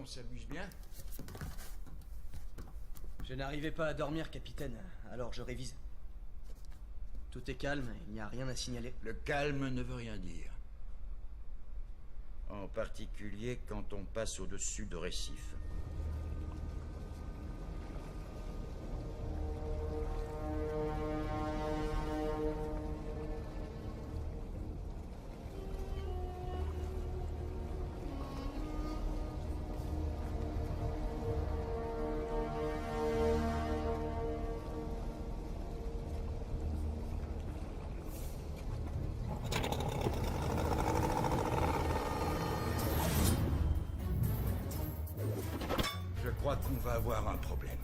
on s'amuse bien. Je n'arrivais pas à dormir, capitaine, alors je révise. Tout est calme, il n'y a rien à signaler. Le calme ne veut rien dire. En particulier quand on passe au-dessus de récifs. Je crois qu'on va avoir un problème.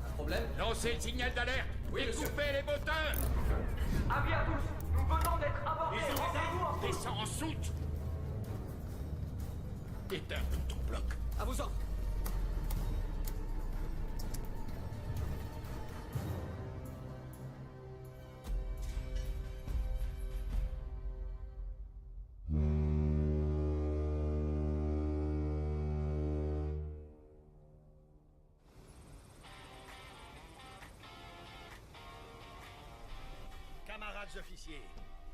Un problème? Lancez le signal d'alerte. Oui, coupez les moteurs. Avis à tous, nous venons d'être abordés. Rendez-vous en route. Descends en soute. Éteins tout ton bloc. À vos ordres. Camarades officiers,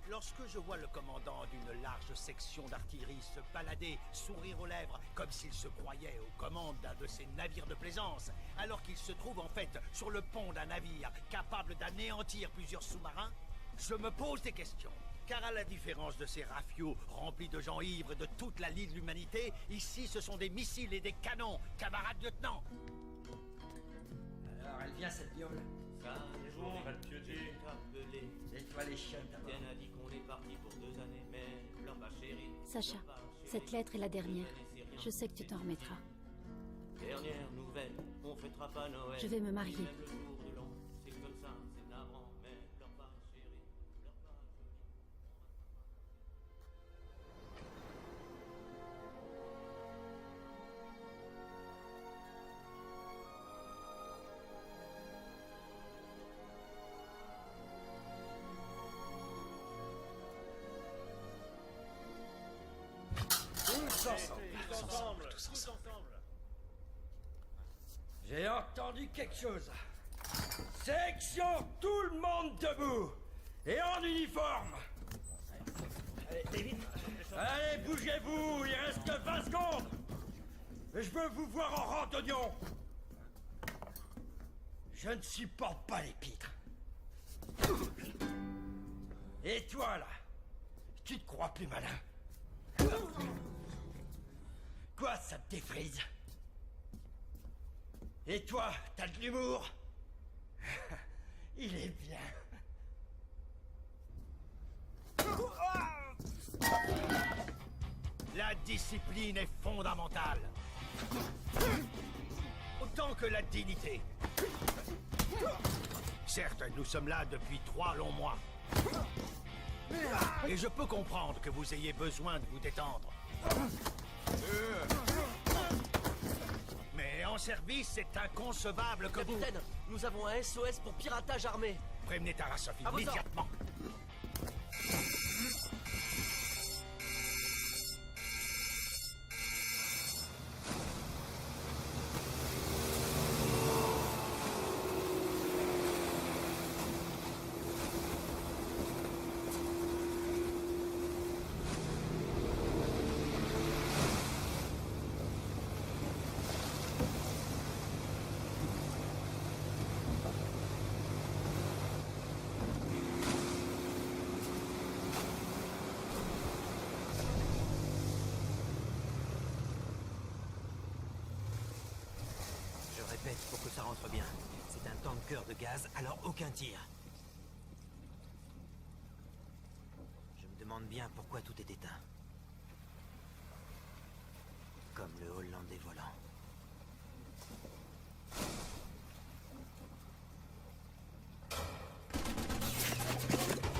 lorsque je vois le commandant d'une large section d'artillerie se balader, sourire aux lèvres, comme s'il se croyait aux commandes d'un de ces navires de plaisance, alors qu'il se trouve en fait sur le pont d'un navire capable d'anéantir plusieurs sous-marins, je me pose des questions. Car à la différence de ces rafiaux remplis de gens ivres de toute la lie de l'humanité, ici ce sont des missiles et des canons, camarades lieutenants. Alors, elle vient cette viole. Ça, les jours, on va te pioter. Et toi les chiens d'abord. Capitaine a dit qu'on est parti pour 2 années, mais pleure pas, chérie. Sacha, cette lettre est la dernière. Je sais que tu t'en remettras. Dernière nouvelle, on fêtera pas Noël. Je vais me marier. Même le jour de l'an, c'est comme ça, c'est navrant, mais pleure pas, chérie. Pleure pas, Tous ensemble. J'ai entendu quelque chose. Section, tout le monde debout. Et en uniforme. Allez, bougez-vous, il reste que 20 secondes. Je veux vous voir en rang d'oignon. Je ne supporte pas les pitres. Et toi, là, tu te crois plus malin? Quoi, ça te défrise? Et toi, t'as de l'humour? Il est bien. La discipline est fondamentale. Autant que la dignité. Certes, nous sommes là depuis 3 longs mois. Et je peux comprendre que vous ayez besoin de vous détendre. Mais en service, c'est inconcevable que vous... Capitaine, nous avons un SOS pour piratage armé. Prévenez Tarasov À vos immédiatement. Je répète pour que ça rentre bien. C'est un tanker de gaz, alors aucun tir. Je me demande bien pourquoi tout est éteint. Comme le Hollandais volant.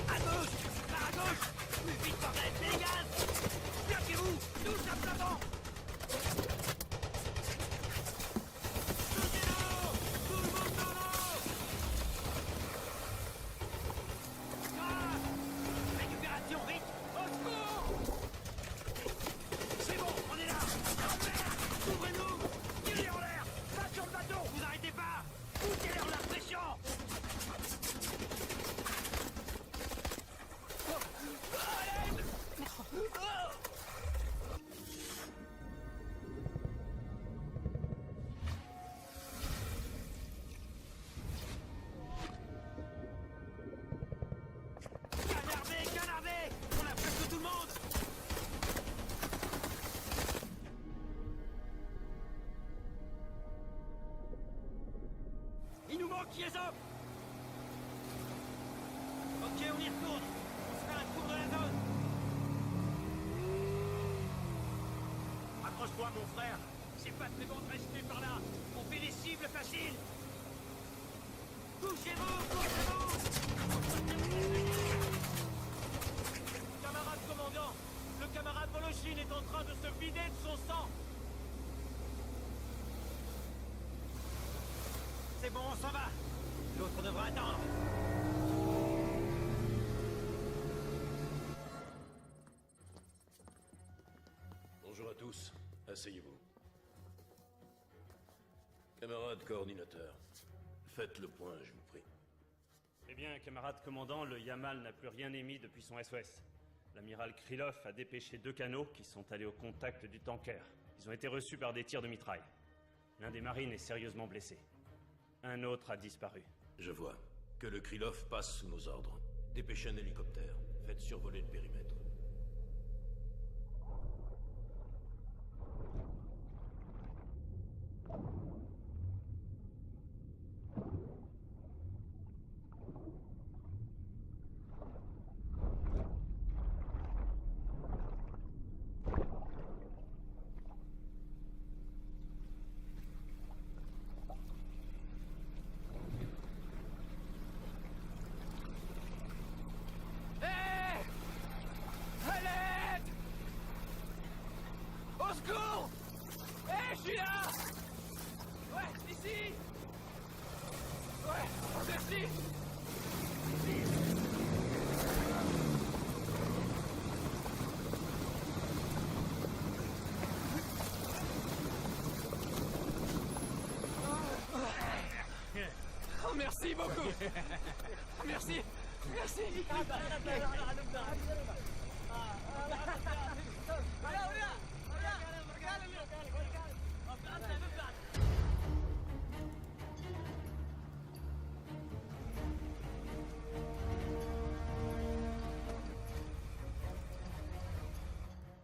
À gauche! Par à gauche! Plus vite, bordel! Les gaz! Plaquez-vous! Tous à l'avant! Récupération, vite! Au secours! C'est bon, on est là! Tranquillez-en. Ok, on y retourne. On se fait un tour de la zone. Accroche-toi, mon frère. C'est pas très bon de rester par là. On fait des cibles faciles. Bougez-vous, bougez-vous. Camarade commandant, le camarade Voloshin est en train de se vider de son sang. C'est bon, on s'en va. L'autre devra attendre. Bonjour à tous. Asseyez-vous. Camarade coordinateur, faites le point, je vous prie. Eh bien, camarade commandant, le Yamal n'a plus rien émis depuis son SOS. L'amiral Krylov a dépêché 2 canots qui sont allés au contact du tanker. Ils ont été reçus par des tirs de mitraille. L'un des marines est sérieusement blessé. Un autre a disparu. Je vois. Que le Krylov passe sous nos ordres. Dépêchez un hélicoptère. Faites survoler le périmètre. Oh, merci beaucoup. Merci. Merci.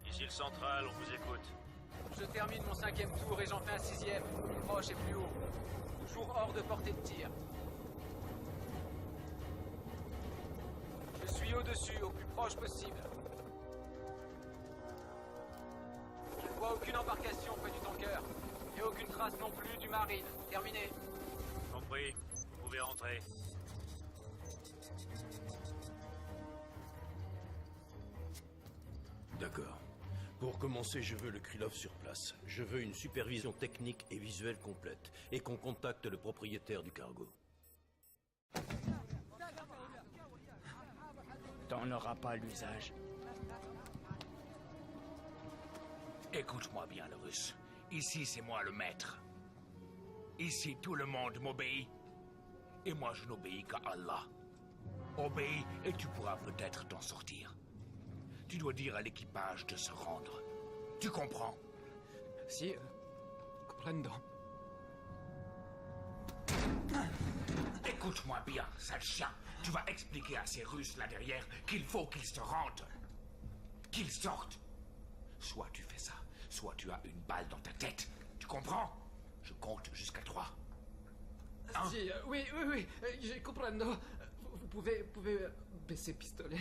Ici le central, on vous écoute. Je termine mon 5e tour et j'en fais un 6e, plus proche et plus haut. Toujours hors de portée de tir. Je suis au-dessus, au plus proche possible. Je ne vois aucune embarcation près du tanker. Et aucune trace non plus du marine. Terminé. Compris. Vous pouvez rentrer. D'accord. Pour commencer, je veux le Krylov sur place. Je veux une supervision technique et visuelle complète. Et qu'on contacte le propriétaire du cargo. T'en auras pas l'usage. Écoute-moi bien, le russe. Ici, c'est moi le maître. Ici, tout le monde m'obéit. Et moi, je n'obéis qu'à Allah. Obéis et tu pourras peut-être t'en sortir. Tu dois dire à l'équipage de se rendre. Tu comprends? Si, comprendo. Écoute-moi bien, sale chien. Tu vas expliquer à ces Russes là derrière qu'il faut qu'ils se rendent. Qu'ils sortent. Soit tu fais ça, soit tu as une balle dans ta tête. Tu comprends? Je compte jusqu'à 3. Hein? Si, oui, je comprendo. Vous pouvez baisser pistolet.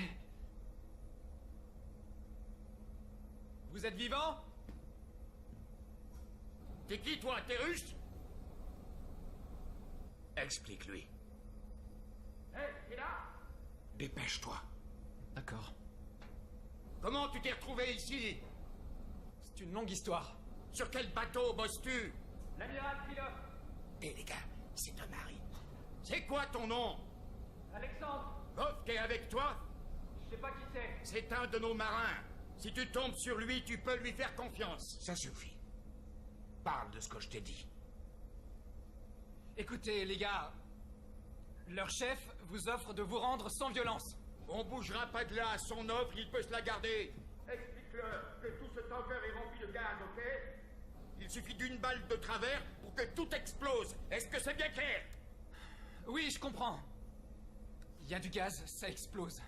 Vous êtes vivant? T'es qui, toi? T'es russe? Explique-lui. Hé, t'es là? Dépêche-toi. D'accord. Comment tu t'es retrouvé ici? C'est une longue histoire. Sur quel bateau bosses-tu? L'amiral Krylov. Eh les gars, c'est un marine. C'est quoi ton nom? Alexandre. Vovk est avec toi? Je sais pas qui c'est. C'est un de nos marins. Si tu tombes sur lui, tu peux lui faire confiance. Ça suffit. Parle de ce que je t'ai dit. Écoutez, les gars. Leur chef vous offre de vous rendre sans violence. On bougera pas de là. Son offre, il peut se la garder. Explique-leur que tout ce tanker est rempli de gaz, ok? Il suffit d'une balle de travers pour que tout explose. Est-ce que c'est bien clair? Oui, je comprends. Il y a du gaz, ça explose.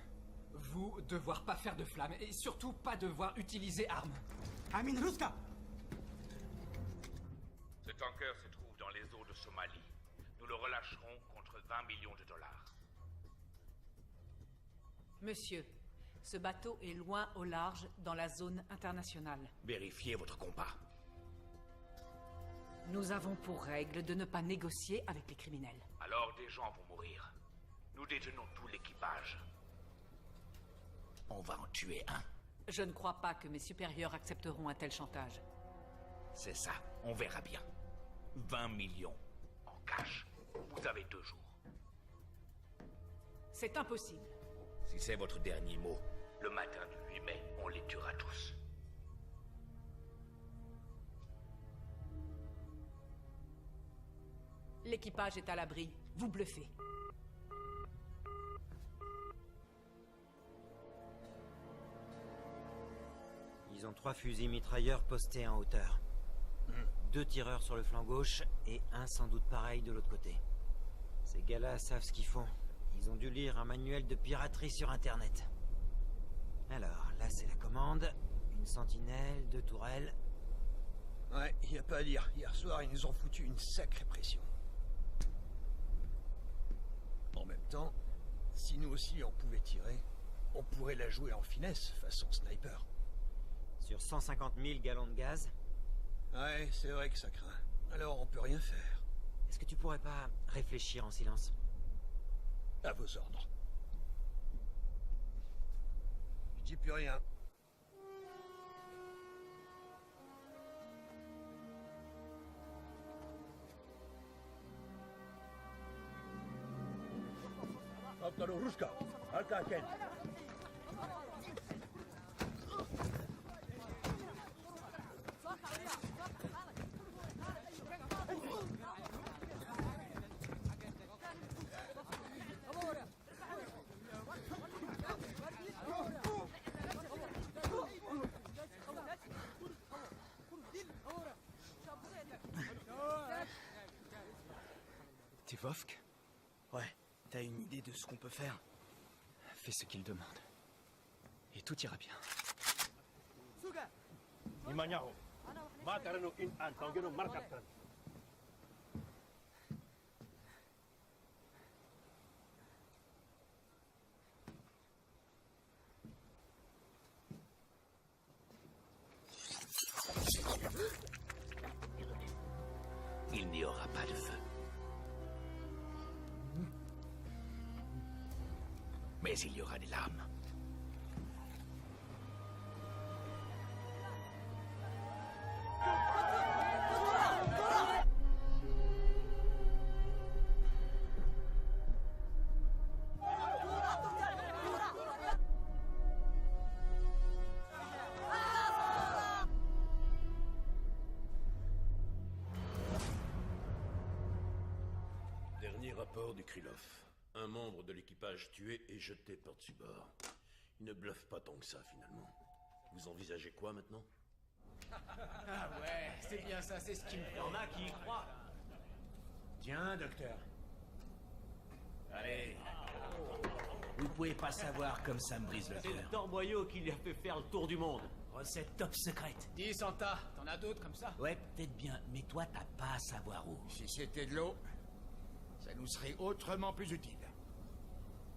Vous devoir pas faire de flammes et surtout pas devoir utiliser armes. Amin Ruska. Ce tanker se trouve dans les eaux de Somalie. nous le relâcherons contre 20 millions de dollars. Monsieur, ce bateau est loin au large dans la zone internationale. Vérifiez votre compas. Nous avons pour règle de ne pas négocier avec les criminels. Alors des gens vont mourir. Nous détenons tout l'équipage. On va en tuer un. Je ne crois pas que mes supérieurs accepteront un tel chantage. C'est ça, on verra bien. 20 millions en cash. Vous avez 2 jours. C'est impossible. Si c'est votre dernier mot, le matin du 8 mai, on les tuera tous. L'équipage est à l'abri. Vous bluffez. Ils ont 3 fusils mitrailleurs postés en hauteur. 2 tireurs sur le flanc gauche et un sans doute pareil de l'autre côté. Ces gars-là savent ce qu'ils font. Ils ont dû lire un manuel de piraterie sur Internet. Alors, là c'est la commande. Une sentinelle, 2 tourelles. Ouais, y a pas à dire. Hier soir, ils nous ont foutu une sacrée pression. En même temps, si nous aussi on pouvait tirer, on pourrait la jouer en finesse, façon sniper. Sur 150 000 gallons de gaz. Ouais, c'est vrai que ça craint. Alors on peut rien faire. Est-ce que tu pourrais pas réfléchir en silence? À vos ordres. Je dis plus rien. T'es Vovk? Ouais, t'as une idée de ce qu'on peut faire? Fais ce qu'il demande. Et tout ira bien. Il n'y aura pas de feu. Mais il y aura des larmes. Dernier rapport du Krylov. Un membre de l'équipage tué et jeté par-dessus bord. Il ne bluffe pas tant que ça, finalement. Vous envisagez quoi, maintenant? Ah ouais, c'est bien ça, c'est ce qui me fait. Il y en a qui y croient. Tiens, docteur. Allez. Vous pouvez pas savoir comme ça me brise le C'est le cœur. torboyau qui lui a fait faire le tour du monde. Recette top secrète. Dis Santa, t'en as d'autres comme ça? Ouais, peut-être bien, mais toi t'as pas à savoir où. Si c'était de l'eau, ça nous serait autrement plus utile.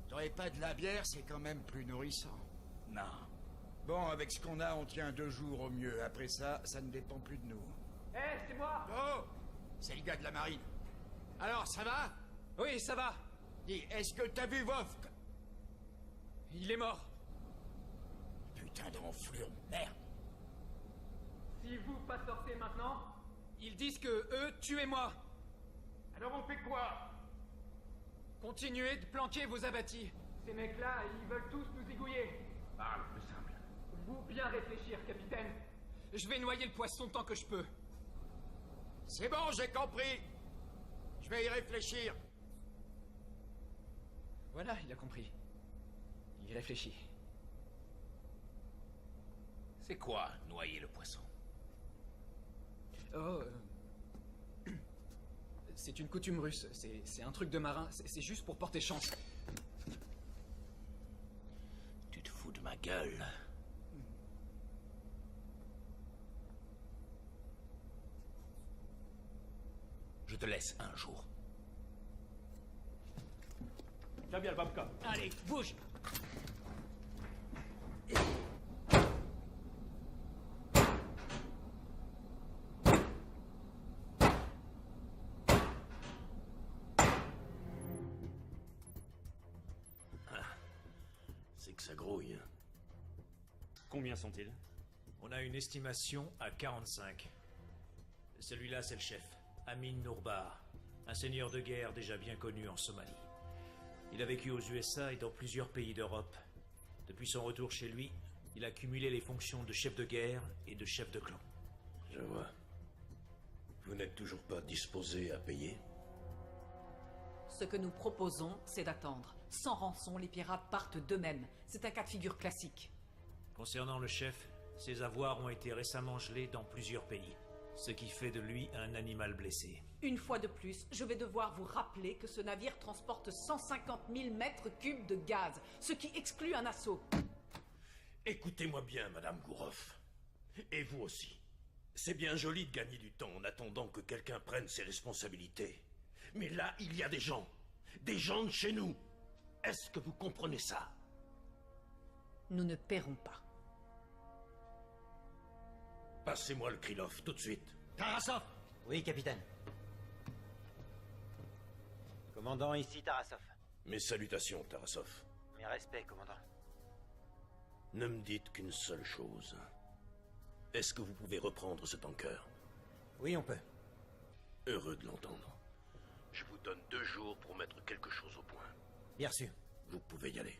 T'aurais pas de la bière, c'est quand même plus nourrissant. Non. Bon, avec ce qu'on a, on tient 2 jours au mieux. Après ça, ça ne dépend plus de nous. Hé, c'est moi! Oh! C'est le gars de la marine. Alors, ça va? Oui, ça va. Dis, est-ce que t'as vu Vovk? Il est mort. Putain d'enflure, merde! Si vous pas sortez maintenant, ils disent que eux, tuez-moi. Alors on fait quoi? Continuez de planquer vos abattis. Ces mecs-là, ils veulent tous nous zigouiller. Parle plus simple. Vous bien réfléchir, capitaine. Je vais noyer le poisson tant que je peux. C'est bon, j'ai compris. Je vais y réfléchir. Voilà, il a compris. Il réfléchit. C'est quoi, noyer le poisson? Oh, c'est une coutume russe. C'est un truc de marin. C'est juste pour porter chance. Tu te fous de ma gueule. Je te laisse un jour. Tiens bien le babka. Allez, bouge. C'est que ça grouille. Combien sont-ils? On a une estimation à 45. Celui-là, c'est le chef, Amin Nourbar, un seigneur de guerre déjà bien connu en Somalie. Il a vécu aux USA et dans plusieurs pays d'Europe. Depuis son retour chez lui, il a cumulé les fonctions de chef de guerre et de chef de clan. Je vois. Vous n'êtes toujours pas disposé à payer? Ce que nous proposons, c'est d'attendre. Sans rançon, les pirates partent d'eux-mêmes. C'est un cas de figure classique. Concernant le chef, ses avoirs ont été récemment gelés dans plusieurs pays, ce qui fait de lui un animal blessé. Une fois de plus, je vais devoir vous rappeler que ce navire transporte 150 000 mètres cubes de gaz, ce qui exclut un assaut. Écoutez-moi bien, Madame Gouroff. Et vous aussi. C'est bien joli de gagner du temps en attendant que quelqu'un prenne ses responsabilités. Mais là, il y a des gens de chez nous. Est-ce que vous comprenez ça? Nous ne paierons pas. Passez-moi le Krylov, tout de suite. Tarasov! Oui, capitaine. Commandant, ici Tarasov. Mes salutations, Tarasov. Mes respects, commandant. Ne me dites qu'une seule chose. Est-ce que vous pouvez reprendre ce tanker? Oui, on peut. Heureux de l'entendre. Je vous donne 2 jours pour mettre quelque chose au point. Bien sûr. Vous pouvez y aller.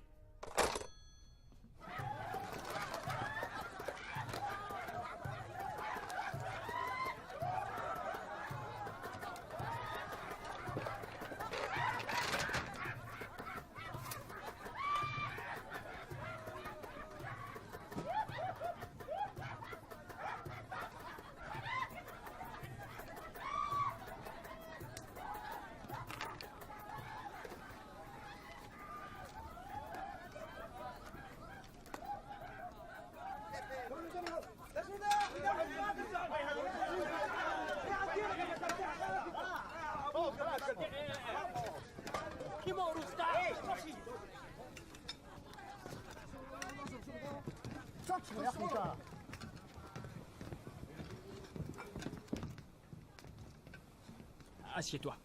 Assieds-toi.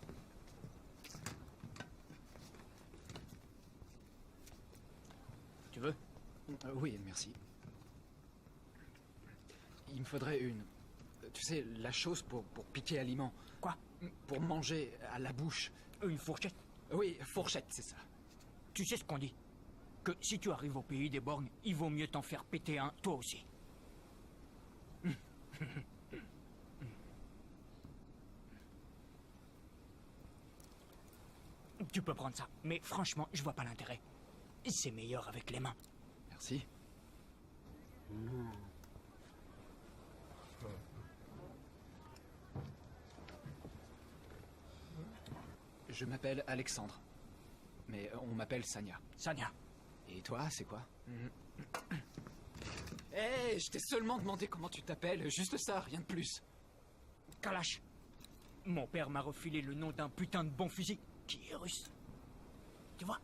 Tu veux? Oui, merci. Il me faudrait une... Tu sais, la chose pour piquer aliments. Quoi? Pour manger à la bouche. Une fourchette? Oui, fourchette, c'est ça. Tu sais ce qu'on dit? Que si tu arrives au pays des borgnes, il vaut mieux t'en faire péter un, toi aussi. Tu peux prendre ça, mais franchement, je vois pas l'intérêt. C'est meilleur avec les mains. Merci. Je m'appelle Alexandre. Mais on m'appelle Sanya. Sanya. Et toi, c'est quoi? Hé, je t'ai seulement demandé comment tu t'appelles, juste ça, rien de plus. Kalash. Mon père m'a refilé le nom d'un putain de bon fusil qui est russe. Tu vois?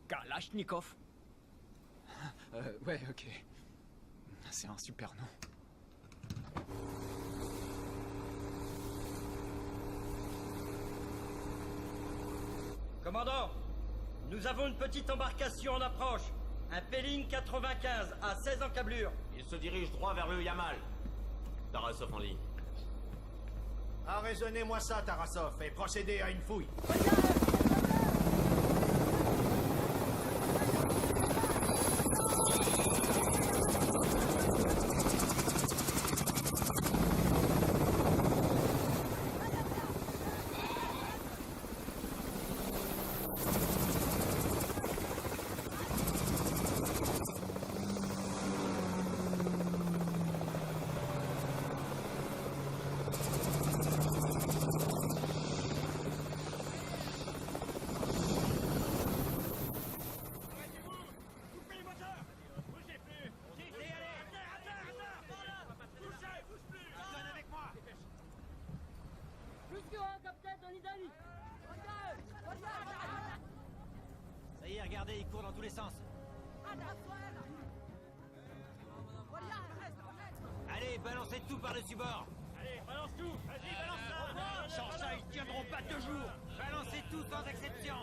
Kalachnikov. Ouais, ok. C'est un super nom. Commandant, nous avons une petite embarcation en approche. Un Péling 95 à 16 encablures. Il se dirige droit vers le Yamal. Tarasov en ligne. Arraisonnez-moi ça, Tarasov, et procédez à une fouille. Ça y est, regardez, il court dans tous les sens. Allez, balancez tout par-dessus bord. Allez, balance tout. Vas-y, balance ça. Sans ça, ils tiendront pas 2 jours. Balancez tout sans exception.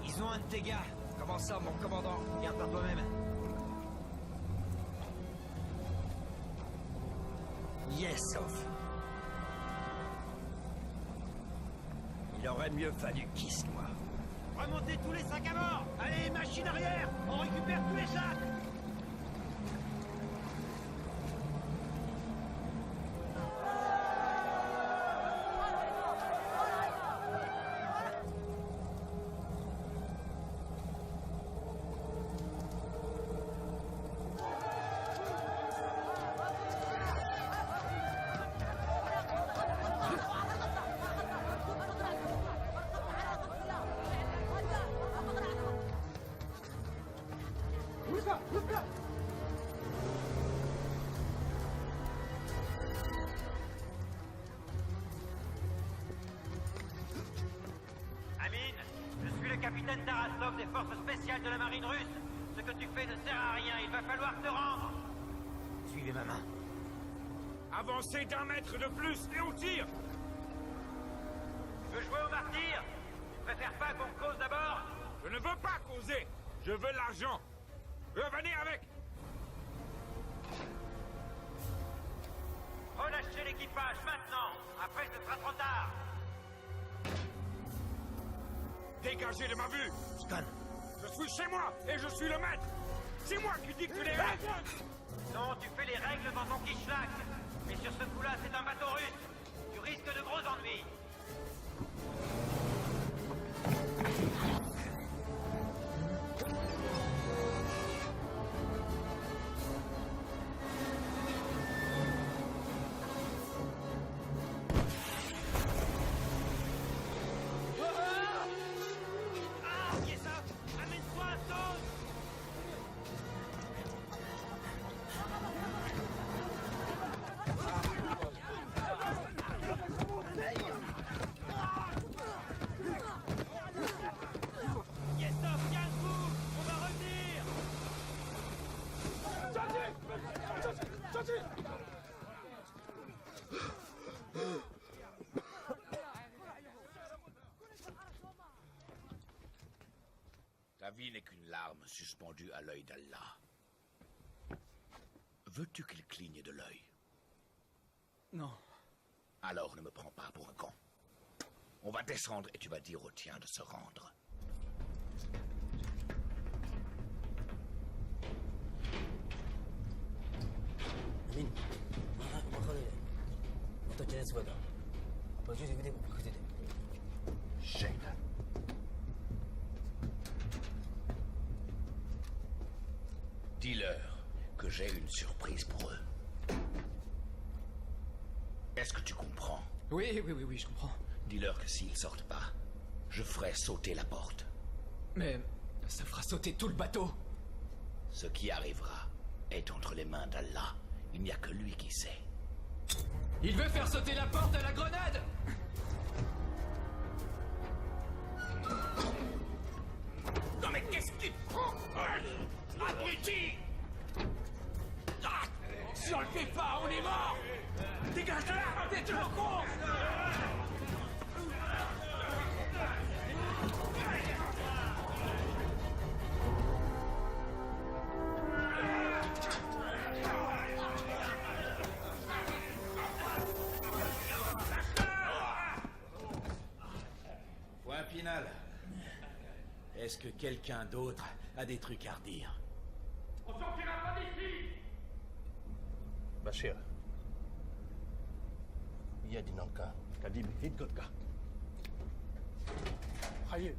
Ils ont un de tes gars. Comment ça, mon commandant? Regarde par toi-même. Yes, off. Il aurait mieux fallu qu'il se noie. Remontez tous les sacs à bord. Allez, machine arrière. On récupère tous les sacs. Amine, je suis le capitaine Tarasov des forces spéciales de la marine russe. Ce que tu fais ne sert à rien, il va falloir te rendre. Suivez ma main. Avancez d'1 mètre de plus et on tire. Tu veux jouer au martyr? Tu préfères pas qu'on cause d'abord? Je ne veux pas causer. Je veux l'argent. Revenez avec. Relâchez l'équipage maintenant. Après, ce sera trop tard. Dégagez de ma vue. Scan. Je suis chez moi et je suis le maître. C'est moi qui dicte les règles. Non, tu fais les règles dans ton Kishlak. Mais sur ce coup-là, c'est un bateau russe. Tu risques de gros ennuis. Ta vie n'est qu'une larme suspendue à l'œil d'Allah. Veux-tu qu'il cligne de l'œil? Non. Alors ne me prends pas pour un con. On va descendre et tu vas dire au tien de se rendre. Shane. Dis-leur que j'ai une surprise pour eux. Est-ce que tu comprends? Oui, je comprends. Dis-leur que s'ils sortent pas, je ferai sauter la porte. Mais ça fera sauter tout le bateau. Ce qui arrivera est entre les mains d'Allah. Il n'y a que lui qui sait. Il veut faire sauter la porte à la grenade! Non mais qu'est-ce que tu prends? Abruti! Ah, si on le fait pas, on est mort! Dégage de là! T'es toujours con! Point final. Est-ce que quelqu'un d'autre a des trucs à redire? On sortira pas d'ici! Bashir. Iya dinangka. Kadib hidgot ka. Hayır.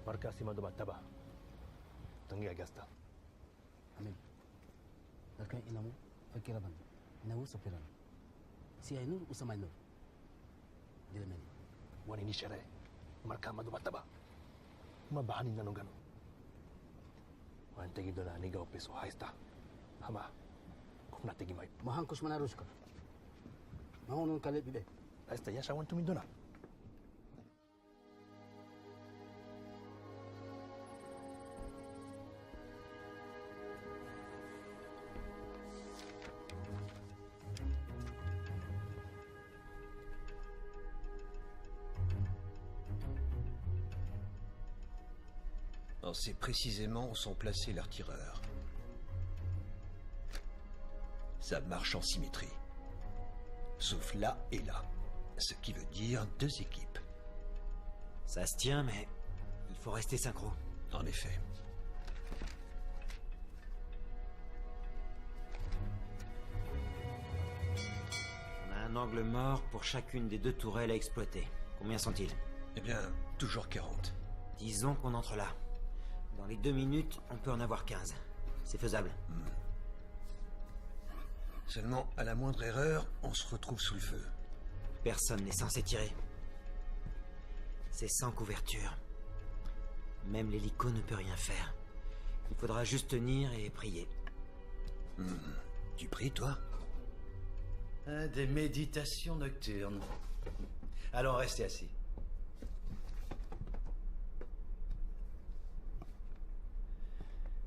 Marka Simado Mataba. Tangi Agasta. Amin. Lakan inamu fakiraban. Inawu sopiran. Si Ainur usama Ainur. Dilemen. Wani ni Shere. Marka Mado Mataba. Mabahanin na nung gano. Wantegi dola niga opeso haista. Hama. Kung nategi may. Mahangkus manarus ka. Mahunong kalit bide. Haista yasha wantumin dola. On sait précisément où sont placés leurs tireurs. Ça marche en symétrie. Sauf là et là. Ce qui veut dire 2 équipes. Ça se tient, mais il faut rester synchro. En effet. On a un angle mort pour chacune des 2 tourelles à exploiter. Combien sont-ils? Eh bien, toujours 40. Disons qu'on entre là. Dans les 2 minutes, on peut en avoir 15. C'est faisable. Seulement, à la moindre erreur, on se retrouve sous le feu. Personne n'est censé tirer. C'est sans couverture. Même l'hélico ne peut rien faire. Il faudra juste tenir et prier. Tu pries, toi? Des méditations nocturnes. Allons, restez assis.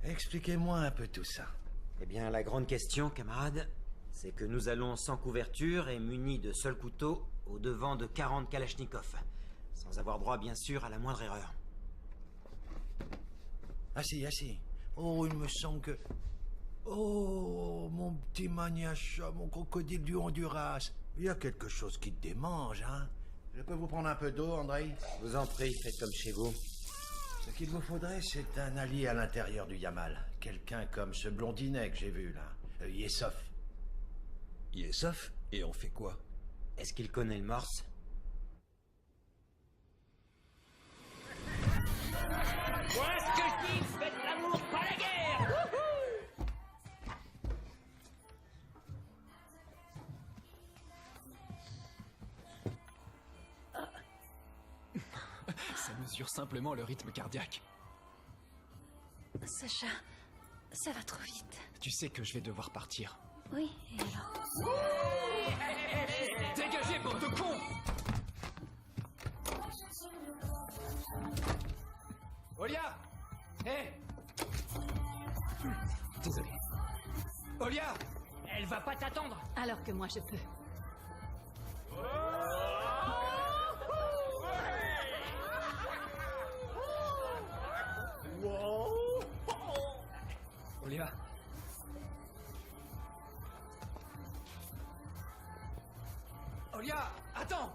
Expliquez-moi un peu tout ça. Eh bien, la grande question, camarade, c'est que nous allons sans couverture et munis de seuls couteaux au devant de 40 Kalachnikov. Sans avoir droit, bien sûr, à la moindre erreur. Assis, assis. Oh, il me semble que... Oh, mon petit maniacha, mon crocodile du Honduras. Il y a quelque chose qui te démange, hein? Je peux vous prendre un peu d'eau, Andrei? Je vous en prie, faites comme chez vous. Ce qu'il me faudrait, c'est un allié à l'intérieur du Yamal. Quelqu'un comme ce blondinet que j'ai vu, là. Yesov. Yesov? Et on fait quoi? Est-ce qu'il connaît le morse? Voilà ce que je dis, faites l'amour, pas la guerre. Ça mesure simplement le rythme cardiaque. Sacha, ça va trop vite. Tu sais que je vais devoir partir. Oui, et alors? Dégagez, bande de cons! Olia! Hé! Désolé. Olia! Elle va pas t'attendre! Alors que moi je peux. Olia! Olia! Attends!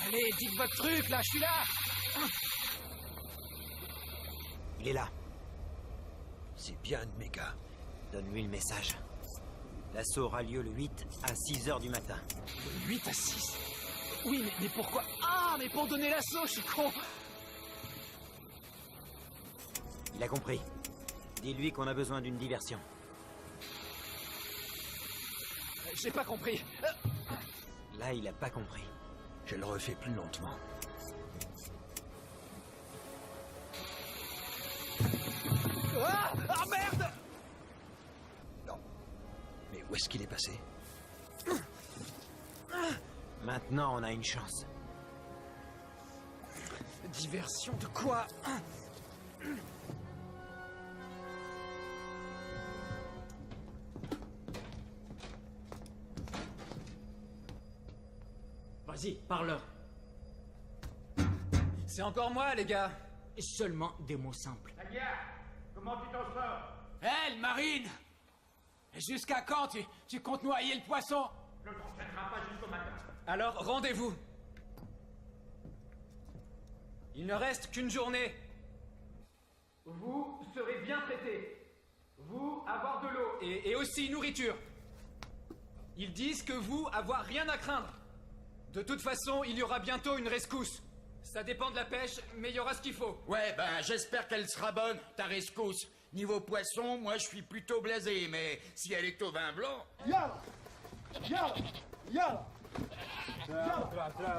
Allez, dites votre truc, là, je suis là. Il est là. C'est bien un de mes gars. Donne-lui le message. L'assaut aura lieu le 8 à 6 heures du matin. 8 à 6. Oui, mais pourquoi? Ah, mais pour donner l'assaut, je suis con. Il a compris. Dis-lui qu'on a besoin d'une diversion. J'ai pas compris. Là, il a pas compris. Je le refais plus lentement. Ah, ah merde! Non. Mais où est-ce qu'il est passé? Maintenant, on a une chance. Diversion de quoi? Vas-y, parle-leur. C'est encore moi, les gars. Seulement des mots simples. La guerre, comment tu t'en sors? Elle, Marine! Jusqu'à quand tu comptes noyer le poisson? Ne t'entraînera pas jusqu'au matin. Alors, rendez-vous. Il ne reste qu'une journée. Vous serez bien traités. Vous, avoir de l'eau. Et aussi nourriture. Ils disent que vous, avoir rien à craindre. De toute façon, il y aura bientôt une rescousse. Ça dépend de la pêche, mais il y aura ce qu'il faut. Ouais, ben, j'espère qu'elle sera bonne, ta rescousse. Niveau poisson, moi, je suis plutôt blasé, mais si elle est au vin blanc... Yalla! Yalla! Yalla! Yalla!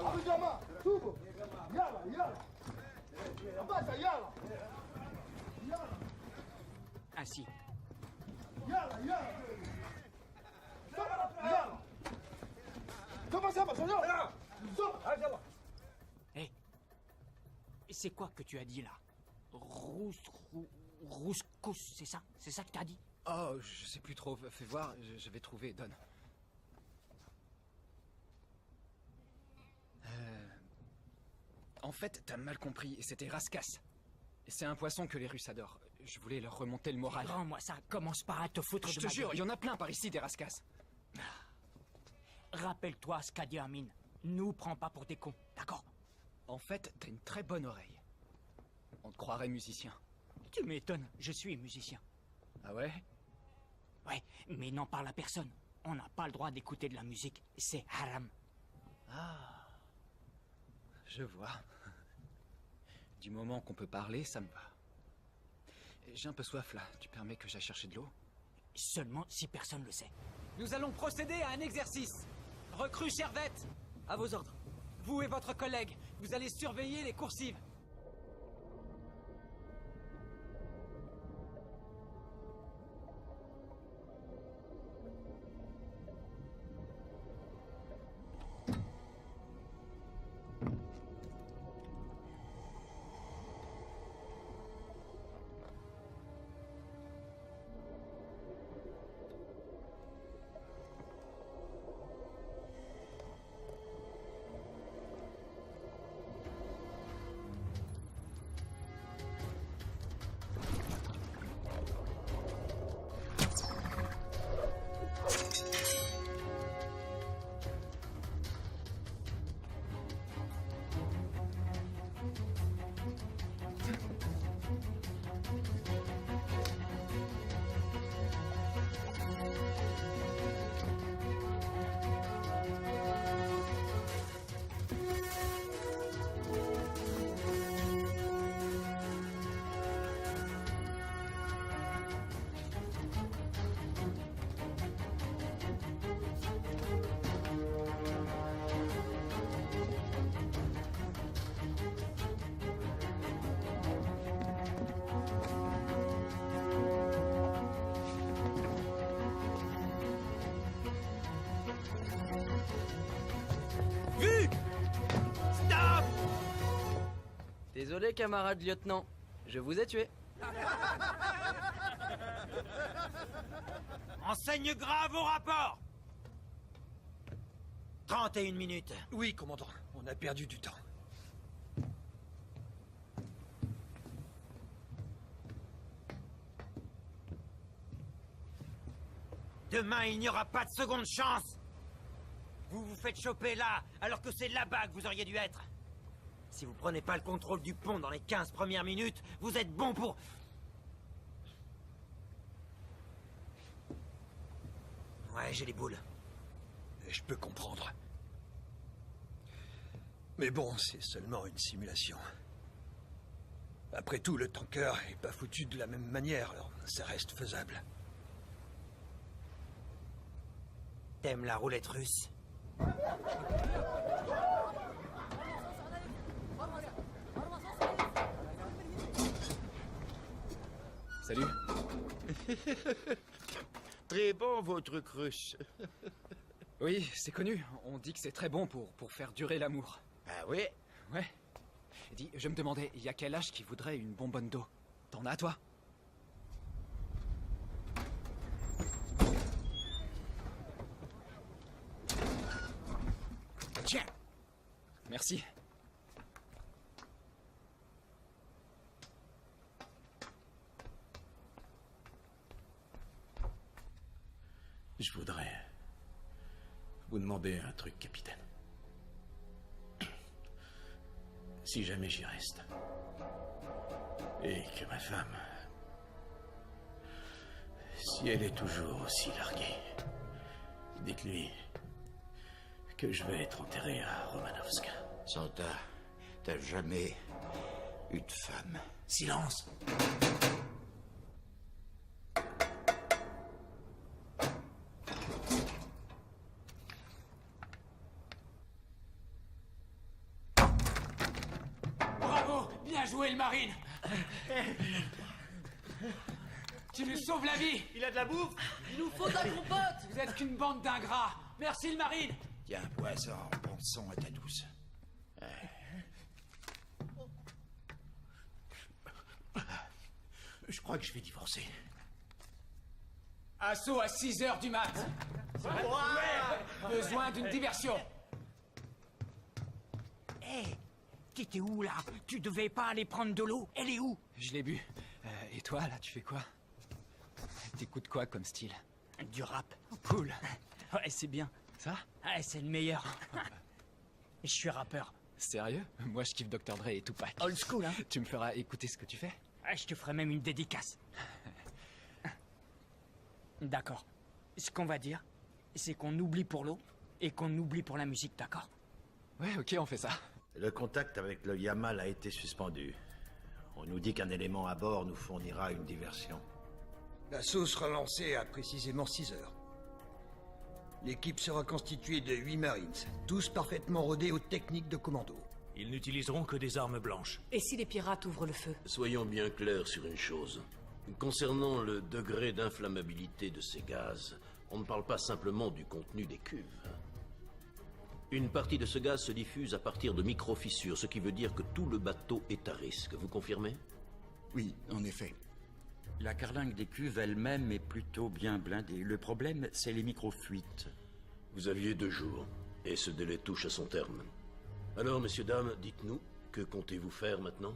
Abu Jama! Tubo! Yalla! Yalla! Abasa! Yalla! Yalla! Ainsi. Yalla! Yalla! Yalla! Comment ça, ma soeur? Yalla! Hé, c'est quoi que tu as dit là? Rouscous, c'est ça? C'est ça que t'as dit? Oh, je sais plus trop. Fais voir, j'avais trouvé, donne. En fait, t'as mal compris, c'était Raskas. C'est un poisson que les Russes adorent. Je voulais leur remonter le moral. Rends-moi ça, commence par à te foutre Je de te ma jure, gueule. il y en a plein par ici, des Raskas. Rappelle-toi ce qu'a dit Amine. Nous prends pas pour des cons, d'accord? En fait, t'as une très bonne oreille. On te croirait musicien. Tu m'étonnes, je suis musicien. Ah ouais? Ouais, mais n'en parle à personne. On n'a pas le droit d'écouter de la musique. C'est haram. Ah. Je vois. Du moment qu'on peut parler, ça me va. J'ai un peu soif là. Tu permets que j'aille chercher de l'eau? Seulement si personne le sait. Nous allons procéder à un exercice. Recrue Servette, à vos ordres. Vous et votre collègue, vous allez surveiller les coursives. Désolé, camarade lieutenant. Je vous ai tué. Enseigne grave au rapport! 31 minutes. Oui, commandant. On a perdu du temps. Demain, il n'y aura pas de seconde chance. Vous vous faites choper là, alors que c'est là-bas que vous auriez dû être. Si vous prenez pas le contrôle du pont dans les 15 premières minutes, vous êtes bon pour... Ouais, j'ai les boules. Je peux comprendre. Mais bon, c'est seulement une simulation. Après tout, le tanker est pas foutu de la même manière, alors ça reste faisable. T'aimes la roulette russe? Salut. Très bon, votre truc russe. Oui, c'est connu. On dit que c'est très bon pour faire durer l'amour. Ah oui? Ouais. Dis, je me demandais, il y a quel âge qui voudrait une bonbonne d'eau? T'en as, toi? Tiens. Merci. Je voudrais vous demander un truc, capitaine. Si jamais j'y reste, et que ma femme, si elle est toujours aussi larguée, dites-lui que je vais être enterré à Romanovsk. Santa, t'as jamais eu de femme. Silence! Bravo! Bien joué, le marine! Tu nous sauves la vie! Il a de la bouffe? Il nous faut de la compote! Vous êtes qu'une bande d'ingrats! Merci, le marine! Tiens, poison, bon sang à ta douce. Je crois que je vais divorcer. Assaut à 6h du mat! Besoin d'une diversion! Hé, t'étais où là? Tu devais pas aller prendre de l'eau? Elle est où? Je l'ai bu. Et toi, là, tu fais quoi? T'écoutes quoi comme style? Du rap. Cool. Ouais, c'est bien. Ça? Ouais, c'est le meilleur. Je suis rappeur. Sérieux? Moi, je kiffe Dr. Dre et Tupac. Old school, hein? Tu me feras écouter ce que tu fais? Ouais, je te ferai même une dédicace. D'accord. Ce qu'on va dire, c'est qu'on oublie pour l'eau et qu'on oublie pour la musique, d'accord? Ouais, ok, on fait ça. Le contact avec le Yamal a été suspendu. On nous dit qu'un élément à bord nous fournira une diversion. L'assaut sera lancé à précisément 6 heures. L'équipe sera constituée de 8 Marines, tous parfaitement rodés aux techniques de commando. Ils n'utiliseront que des armes blanches. Et si les pirates ouvrent le feu? Soyons bien clairs sur une chose. Concernant le degré d'inflammabilité de ces gaz, on ne parle pas simplement du contenu des cuves. Une partie de ce gaz se diffuse à partir de micro-fissures, ce qui veut dire que tout le bateau est à risque. Vous confirmez? Oui, en effet. La carlingue des cuves elle-même est plutôt bien blindée. Le problème, c'est les micro-fuites. Vous aviez 2 jours, et ce délai touche à son terme. Alors, messieurs, dames, dites-nous, que comptez-vous faire maintenant?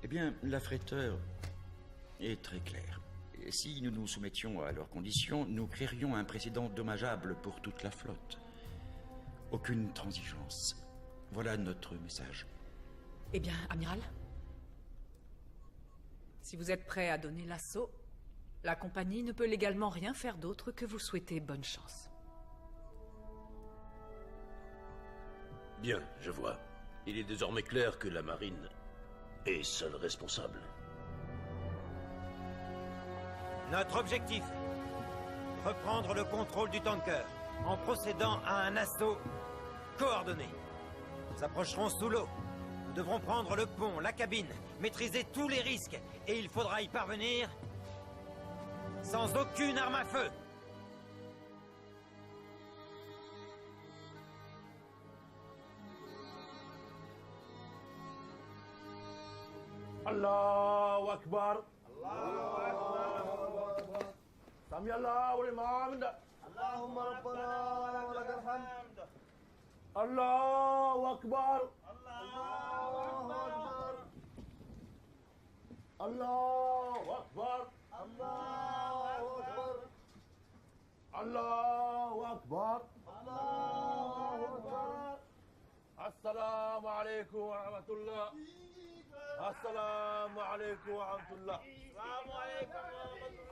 Eh bien, l'affréteur est très clair. Et si nous nous soumettions à leurs conditions, nous créerions un précédent dommageable pour toute la flotte. Aucune transigence. Voilà notre message. Eh bien, amiral, si vous êtes prêt à donner l'assaut, la compagnie ne peut légalement rien faire d'autre que vous souhaiter bonne chance. Bien, je vois. Il est désormais clair que la marine est seule responsable. Notre objectif, reprendre le contrôle du tanker en procédant à un assaut coordonné. Nous approcherons sous l'eau. Nous devrons prendre le pont, la cabine, maîtriser tous les risques. Et il faudra y parvenir sans aucune arme à feu. Allahu Akbar. Allahu Akbar. Sami Allahu liman hamida. Allahumma rabbana wa lakal hamd. Allahu Akbar. Allahu Akbar. Allahu Akbar. Allahu Akbar. Allahu Akbar. السلام عليكم ورحمة الله. السلام عليكم ورحمة الله. السلام عليكم ورحمة الله.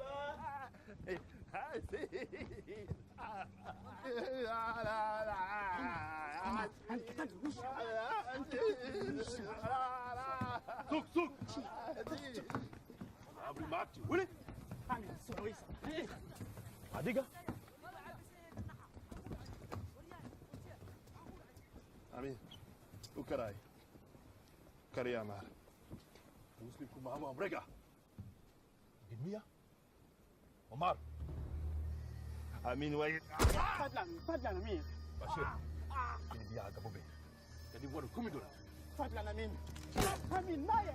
سوق قبل ما ولي عديقة Amin. Ukarai. Kariyamar. Muslim kumama mereka. Dimia. Omar. Amin wa. Fadlan Amin. Bashir. Ini dia agak bobe. Jadi waru kumi dulu. Fadlan Amin. Amin Maya.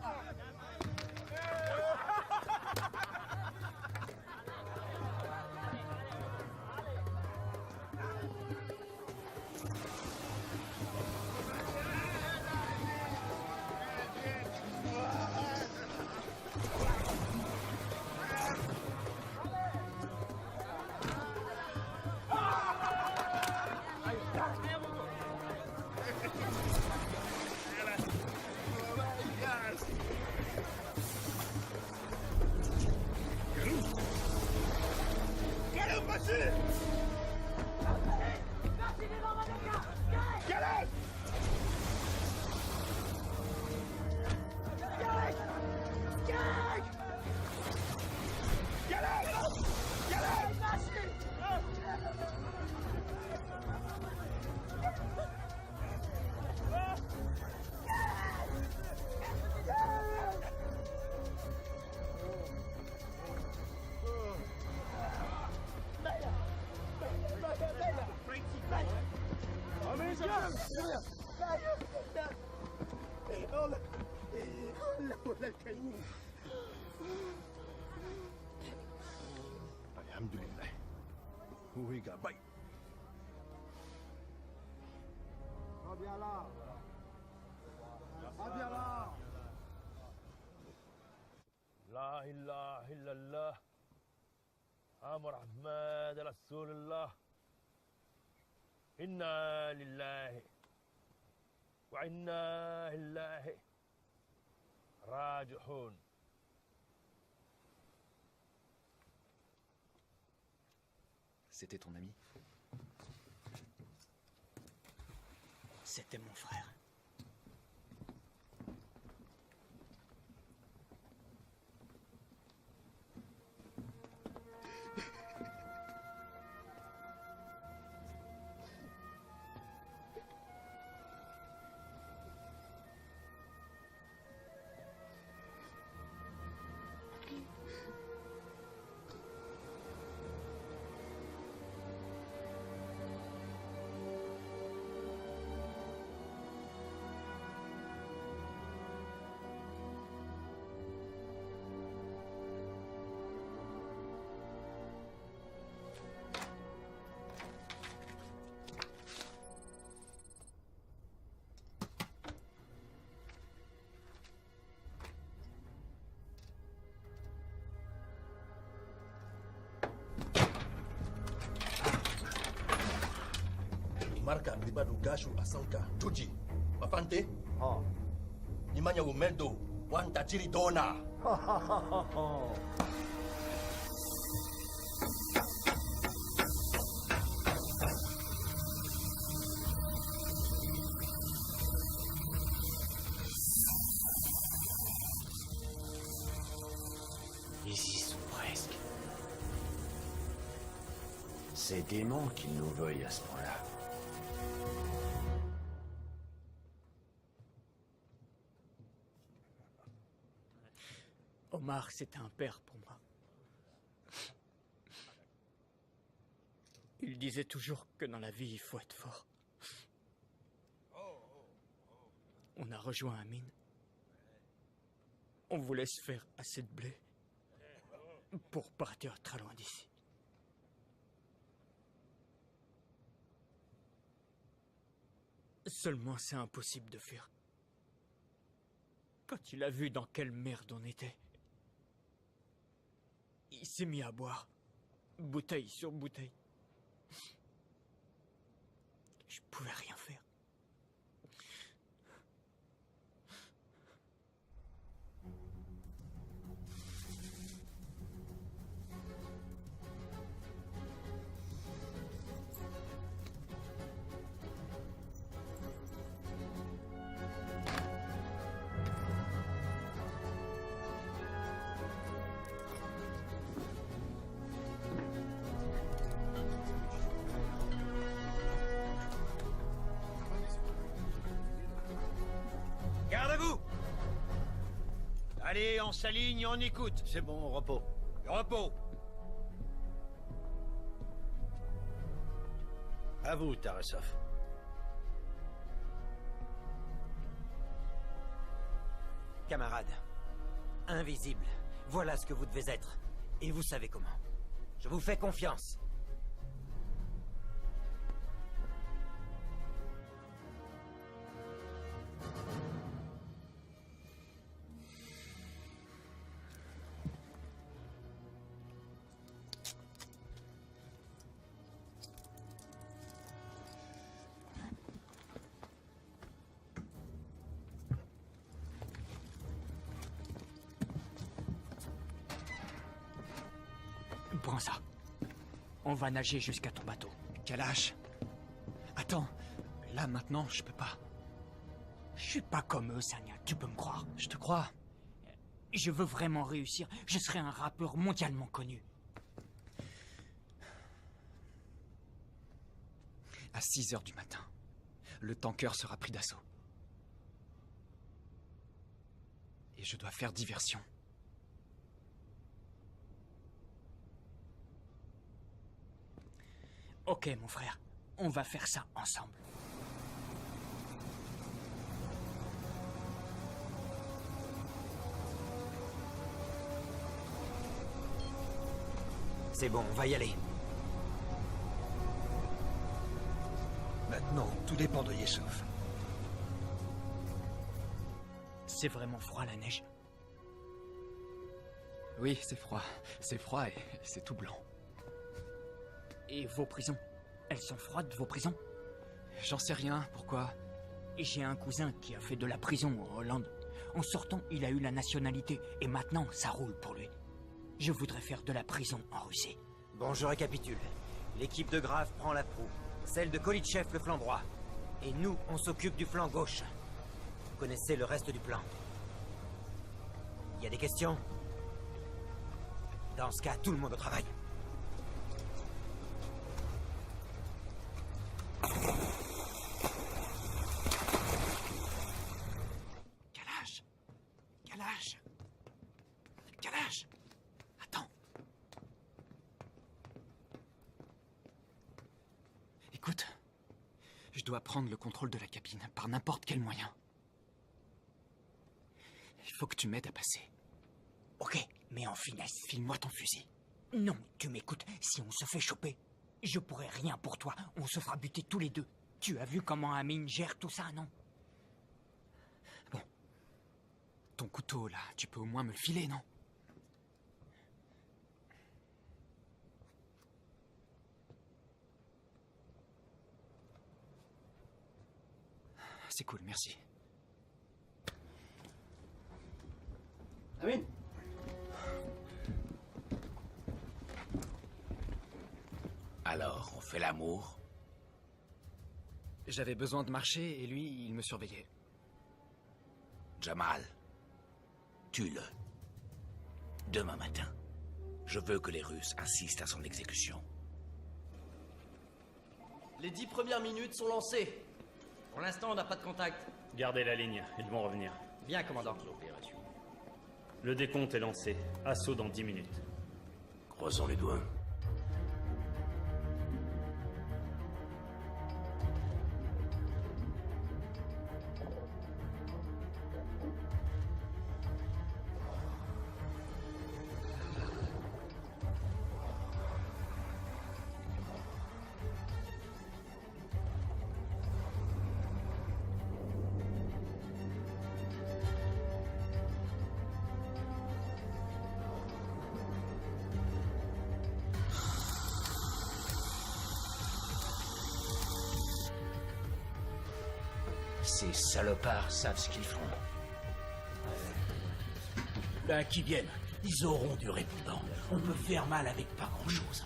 Alhamdulillah. Huiga baik. Abiala. Abiala. La ilaha illallah. Muhammad Rasulullah. Inna lillahi wa inna ilaihi raji'un. C'était ton ami? C'était mon frère. Marca pribadu gashu asanka tuji mafante nimanya umeldo wantajiri dona. Ils y sont presque. C'est dément qu'ils nous veuillent à ce point-là. Omar, c'était un père pour moi. Il disait toujours que dans la vie, il faut être fort. On a rejoint Amin. On voulait se faire assez de blé pour partir très loin d'ici. Seulement, c'est impossible de fuir. Quand il a vu dans quelle merde on était, il s'est mis à boire, bouteille sur bouteille. Je pouvais rien faire. Allez, on s'aligne, on écoute. C'est bon, repos. Repos. À vous, Tarasov. Camarades, invisible, voilà ce que vous devez être. Et vous savez comment. Je vous fais confiance. Prends ça. On va nager jusqu'à ton bateau. Kalash. Attends. Là, maintenant, je peux pas. Je suis pas comme eux, Sanya. Tu peux me croire. Je te crois. Je veux vraiment réussir. Je serai un rappeur mondialement connu. À 6 heures du matin, le tanker sera pris d'assaut. Et je dois faire diversion. Ok, mon frère. On va faire ça ensemble. C'est bon, on va y aller. Maintenant, tout dépend de Yesov. C'est vraiment froid, la neige. Oui, c'est froid. C'est froid et c'est tout blanc. Et vos prisons? Elles sont froides, vos prisons? J'en sais rien, pourquoi? J'ai un cousin qui a fait de la prison en Hollande. En sortant, il a eu la nationalité, et maintenant, ça roule pour lui. Je voudrais faire de la prison en Russie. Bon, je récapitule. L'équipe de Grave prend la proue, celle de Kolitchev le flanc droit. Et nous, on s'occupe du flanc gauche. Vous connaissez le reste du plan. Il y a des questions? Dans ce cas, tout le monde au travail. Kalash! Kalash! Kalash! Attends. Écoute, je dois prendre le contrôle de la cabine par n'importe quel moyen. Il faut que tu m'aides à passer. Ok, mais en finesse. File-moi ton fusil. Non, tu m'écoutes. Si on se fait choper, je pourrai rien pour toi. On se fera buter tous les deux. Tu as vu comment Amine gère tout ça, non? Bon. Ton couteau, là, tu peux au moins me le filer, non? C'est cool, merci. Amine. Alors, on fait l'amour? J'avais besoin de marcher et lui, il me surveillait. Jamal, tue-le. Demain matin, je veux que les Russes insistent à son exécution. Les 10 premières minutes sont lancées. Pour l'instant, on n'a pas de contact. Gardez la ligne, ils vont revenir. Bien, commandant. Le décompte est lancé. Assaut dans 10 minutes. Croisons les doigts. Ces salopards savent ce qu'ils font. Ben, qu'ils viennent. Ils auront du répondant. On peut faire mal avec pas grand-chose.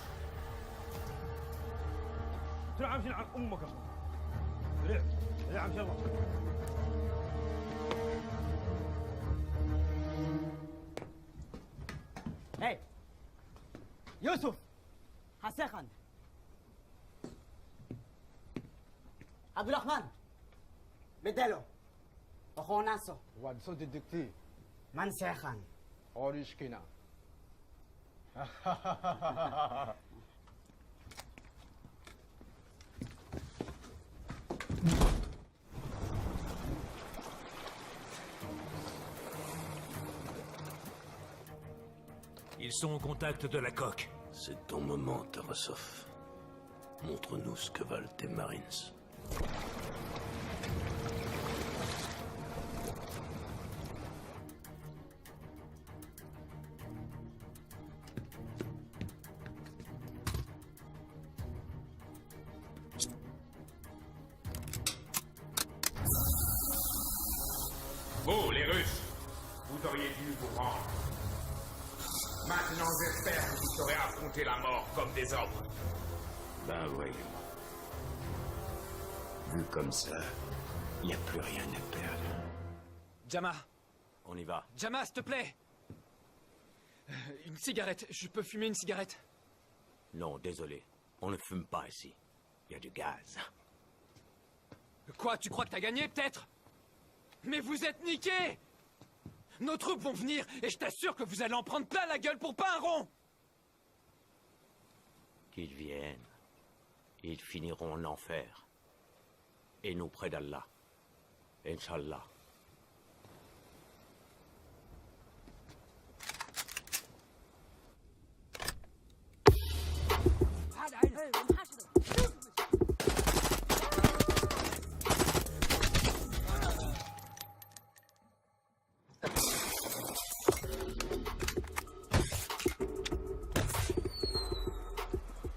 Hey Youssouf Hassan Khan Abdulrahman بدلو أخو ناسو وعد صوت الدكتور Man sehan. Orishkina. Ils sont au contact de la coque. C'est ton moment, Tarasov. Montre-nous ce que valent tes Marines. Vous, les Russes, vous auriez dû vous rendre. Maintenant, j'espère que vous saurez affronter la mort comme des hommes. Ben voyons. Vu comme ça, il n'y a plus rien à perdre. Jama, On y va. Jama, s'il te plaît. Une cigarette, je peux fumer une cigarette? Non, désolé. On ne fume pas ici. Il y a du gaz. Quoi, tu crois que t'as gagné, peut-être? Mais vous êtes niqués! Nos troupes vont venir, et je t'assure que vous allez en prendre plein la gueule pour pas un rond! Qu'ils viennent. Ils finiront en enfer. Et nous près d'Allah. Inch'Allah.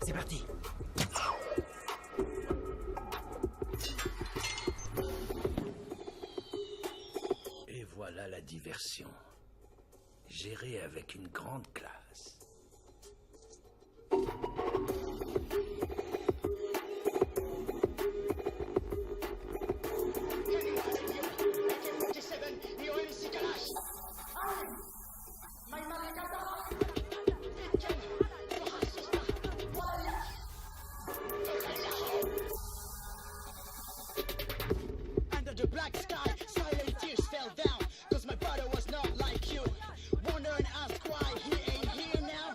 C'est parti. Et voilà la diversion. Gérée avec une grande classe. Under the black sky, silent tears fell down. Cause my brother was not like you. Wonder and ask why he ain't here now.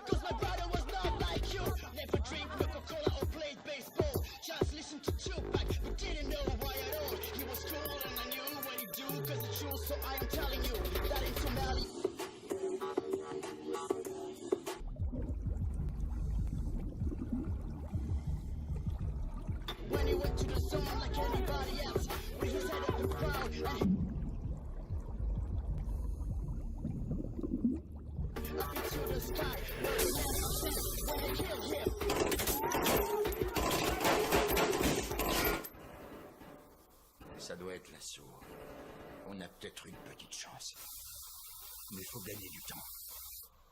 Cause my brother was not like you. Never drink Coca-Cola or played baseball. Just listen to Tupac, but didn't know why at all. He was cool and I knew what he'd do. Cause it's true, so I am telling you that in Somali. When he went to the sun like anybody else, with his head up the crowd and up into the sky, where he landed when they killed him. Ça doit être l'assaut. On a peut-être une petite chance. Mais faut gagner du temps.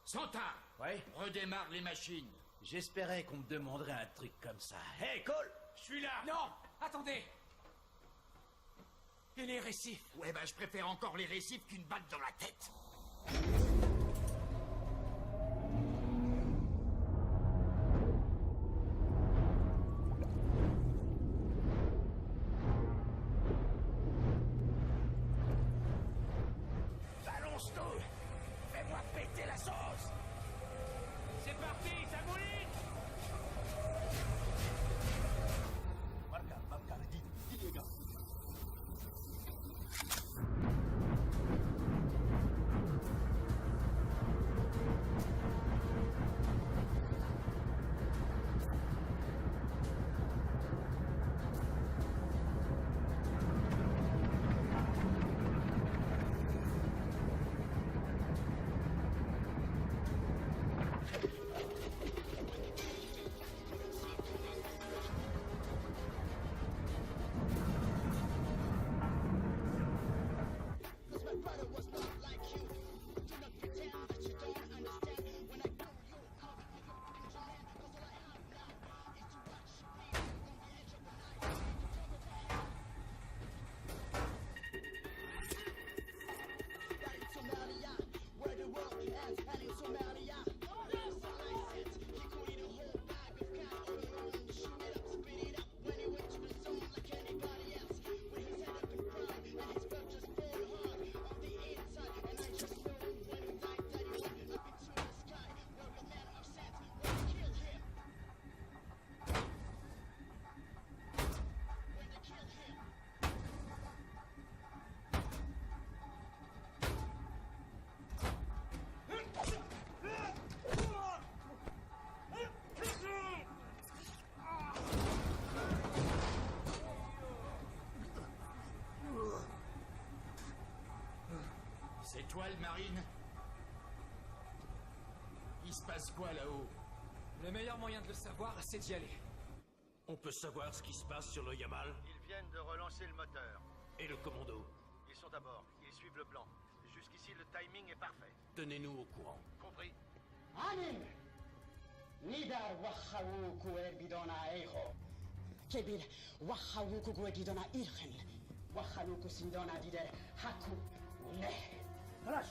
Santa! Ouais? Redémarre les machines. J'espérais qu'on me demanderait un truc comme ça. Hey, Cole! Je suis là! Non! Attendez! Et les récifs? Ouais, bah je préfère encore les récifs qu'une balle dans la tête. Balance tout! Fais-moi péter la sauce! C'est parti, ça mouline! étoiles marines? Il se passe quoi là-haut? Le meilleur moyen de le savoir, c'est d'y aller. On peut savoir ce qui se passe sur le Yamal? Ils viennent de relancer le moteur. Et le commando? Ils sont à bord. Ils suivent le plan. Jusqu'ici, le timing est parfait. Tenez-nous au courant. Compris. Anin! Nidar wahawuku erbidona eho. Kebir wahawuku guegidona irchen. Wahaluku sindona dider haku ne. خلاص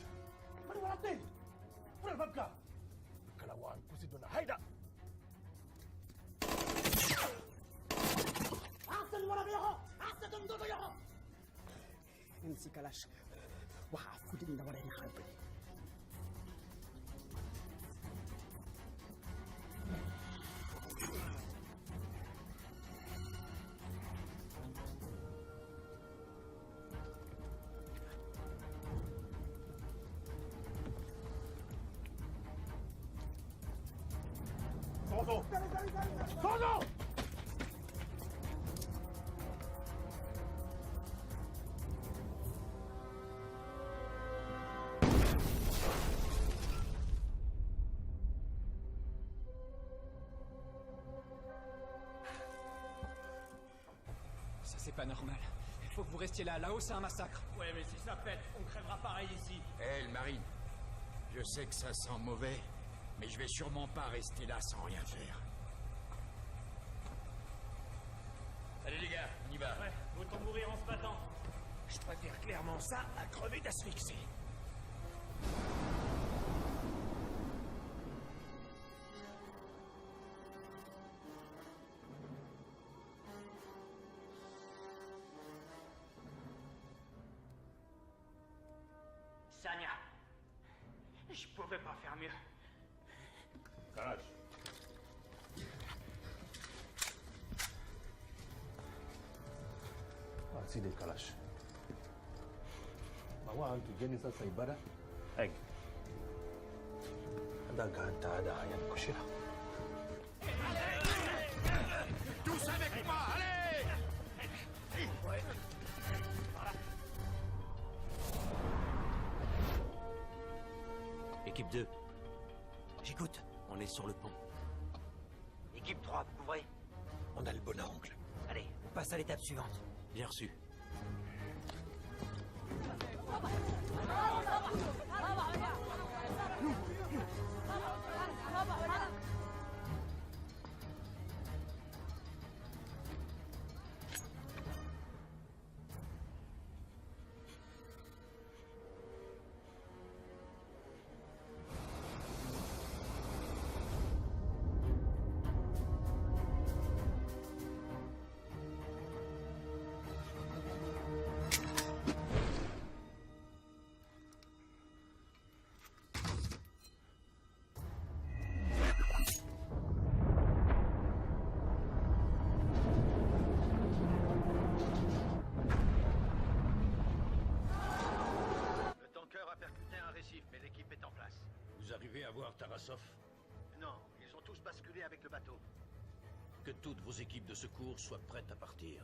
من ورا الطين وين الفبكة كلاوان كوسيدونا هيدا أحسن ورا بيهو أحسن دمدودو يهو امسي كلاش وحافظ لنا ورا الحرب صوتو صوتو Ça, c'est pas normal. Il faut que vous restiez là. Là-haut, c'est un massacre. Ouais, mais si ça pète, on crèvera pareil ici. Hé, le marine. Je sais que ça sent mauvais, mais je vais sûrement pas rester là sans rien faire. Allez les gars, on y va. Ouais, autant mourir en se battant. Je préfère clairement ça à crever d'asphyxie. Sanya, je pouvais pas faire mieux. كلاش سيدي الكلاش bahwa tujeni sasa ibada ada ganta ada ayat kushira. Tous avec moi, allez! Équipe 2. J'écoute. On est sur le pont. Équipe 3, vous couvrez. On a le bon angle. Allez, on passe à l'étape suivante. Bien reçu. mais l'équipe est en place. Vous arrivez à voir Tarasov? Non, ils ont tous basculé avec le bateau. Que toutes vos équipes de secours soient prêtes à partir.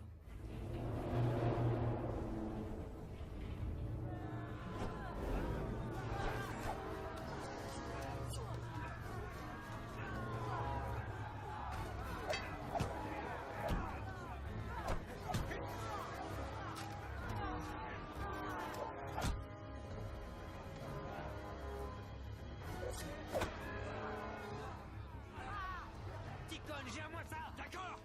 Ticone, gère-moi ça, d'accord?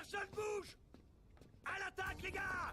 Personne bouge! À l'attaque, les gars!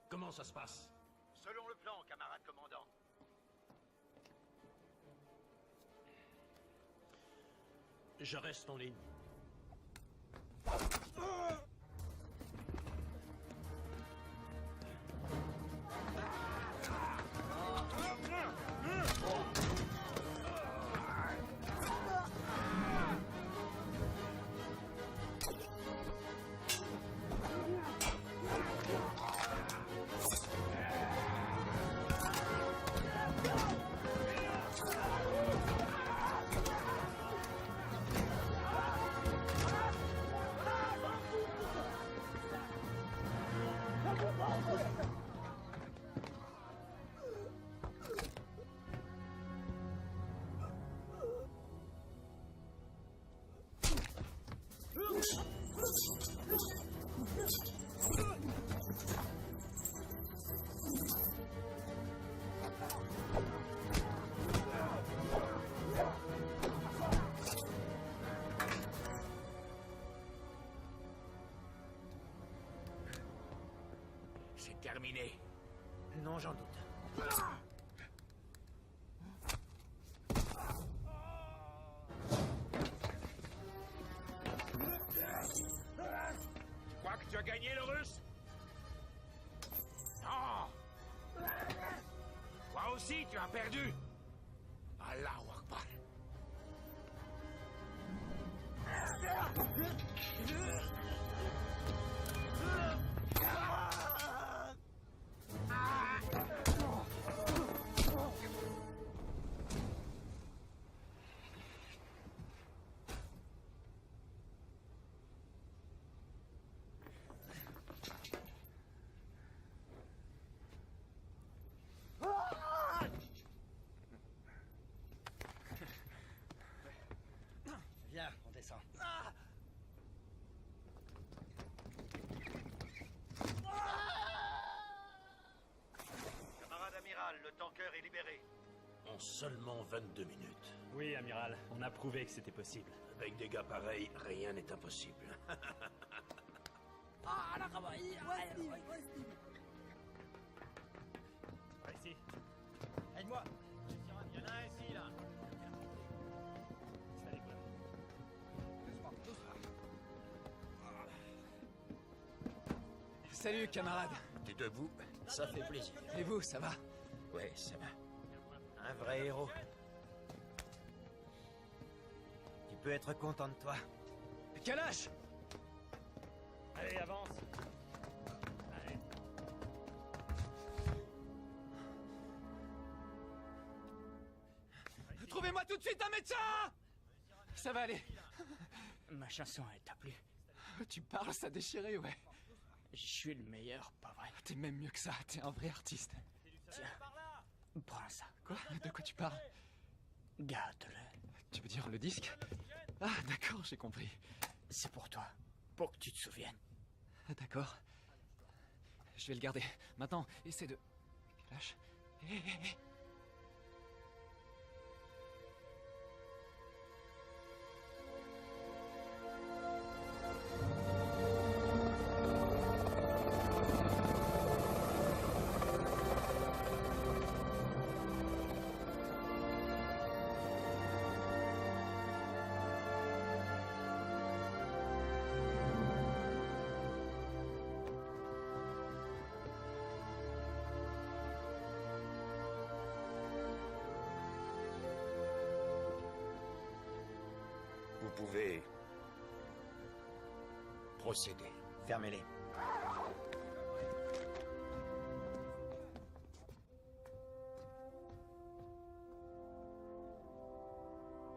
Comment ça se passe? Selon le plan, camarade commandant. Je reste en ligne. C'est terminé. Non, j'en doute. Tu crois que tu as gagné le russe? Non! Toi aussi, tu as perdu! Allahu Akbar! Viens, on descend. Camarade amiral, le tanker est libéré. En seulement 22 minutes. Oui, amiral, on a prouvé que c'était possible. Avec des gars pareils, rien n'est impossible. Par ici. Aide-moi. Il y en a un ici, là. Salut, camarade. T'es debout? Ça fait plaisir. Et vous, ça va? Ouais, ça va. Un vrai héros. Tu peux être content de toi. Kalash! Allez, avance. Allez. Trouvez-moi tout de suite un médecin! Ça va aller. Ma chanson, elle t'a plu? Tu parles, ça déchiré, ouais. Je suis le meilleur, pas vrai? T'es même mieux que ça, t'es un vrai artiste. Tiens, prends ça. Quoi? De quoi tu parles? Garde-le. Tu veux dire le disque? Ah, d'accord, j'ai compris. C'est pour toi, pour que tu te souviennes. D'accord. Je vais le garder. Maintenant, essaie de... Lâche. Hé, hé, hé. Vous pouvez procéder. Fermez-les.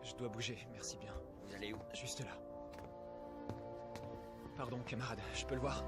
Je dois bouger, merci bien. Vous allez où? Juste là. Pardon, camarade, je peux le voir?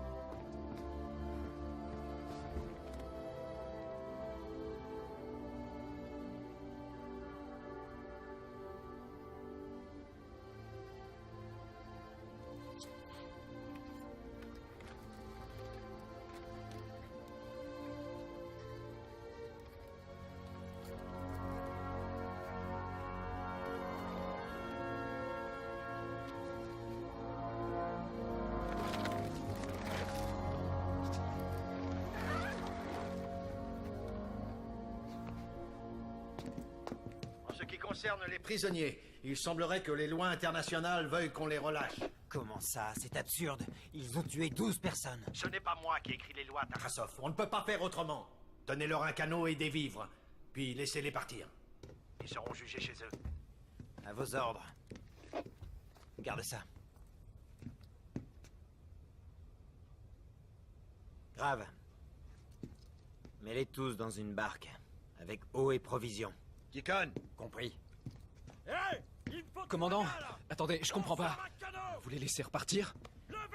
En ce qui concerne les prisonniers, il semblerait que les lois internationales veuillent qu'on les relâche. Comment ça? C'est absurde. Ils ont tué 12 personnes. Ce n'est pas moi qui ai écrit les lois, Tarasov. On ne peut pas faire autrement. Donnez-leur un canot et des vivres, puis laissez-les partir. Ils seront jugés chez eux. À vos ordres. Garde ça. Grave. Mets-les tous dans une barque, avec eau et provisions. Kikon! Compris. Commandant, attendez, je comprends pas. Vous les laissez repartir?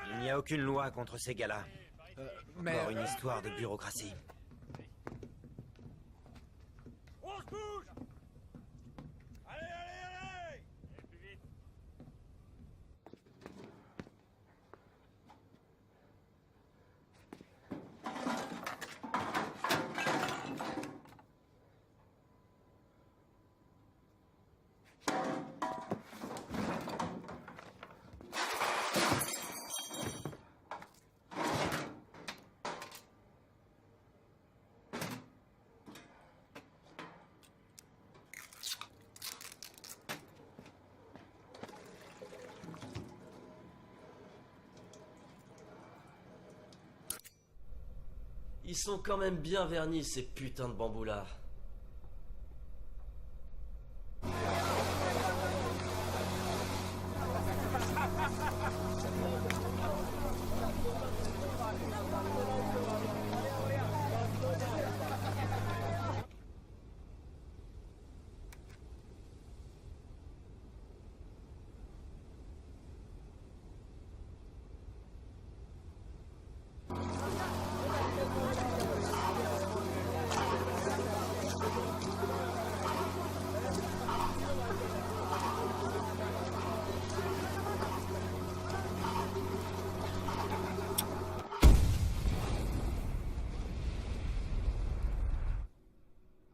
Il n'y a aucune loi contre ces gars-là. Mais... Encore une histoire de bureaucratie. On se bouge! Allez, allez, allez! Et plus vite. Ils sont quand même bien vernis, ces putains de bambous-là.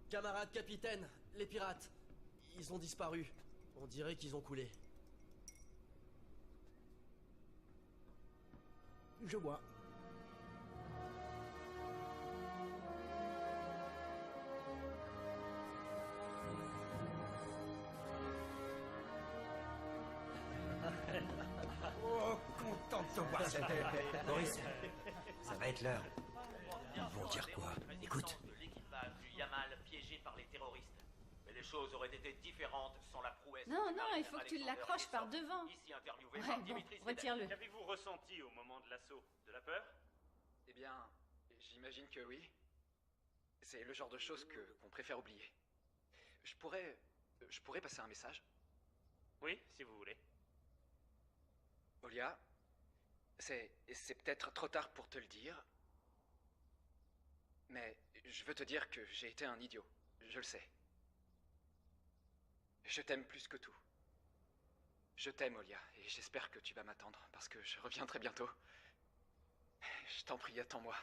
Camarade capitaine, les pirates, ils ont disparu. On dirait qu'ils ont coulé. Je vois. Oh, content de te voir, c'était... Boris, ça va être l'heure. Ils vont dire quoi? Écoute. L'équipage du Yamal piégé par les terroristes. Mais les choses auraient été différentes sans la prouesse. Non, non, il faut que tu l'accroches par devant. Ici interviewé Ouais, par bon, Dimitri retire-le. Qu'avez-vous ressenti au moment de l'assaut? De la peur? Eh bien, j'imagine que oui. C'est le genre de choses qu'on préfère oublier. Je pourrais passer un message? Oui, si vous voulez. Olia, c'est peut-être trop tard pour te le dire, mais je veux te dire que j'ai été un idiot, je le sais. Je t'aime plus que tout. Je t'aime, Olia, et j'espère que tu vas m'attendre, parce que je reviens très bientôt. Je t'en prie, attends-moi.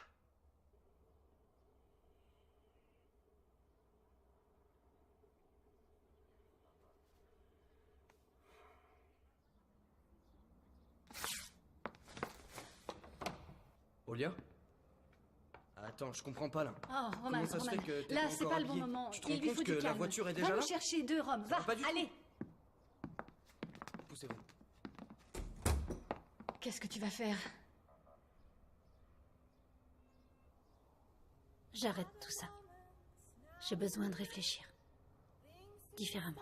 Olia? Attends, je comprends pas là. Oh, Comment Roman, ça se fait Roman. que t'es Là, pas c'est encore pas le bon habillé? moment. Tu te rends Il lui compte faut que du la calme. voiture est Va déjà nous là? chercher 2 Roms. Va, pas du tout. allez. Poussez-vous. Qu'est-ce que tu vas faire? J'arrête tout ça. J'ai besoin de réfléchir. Différemment.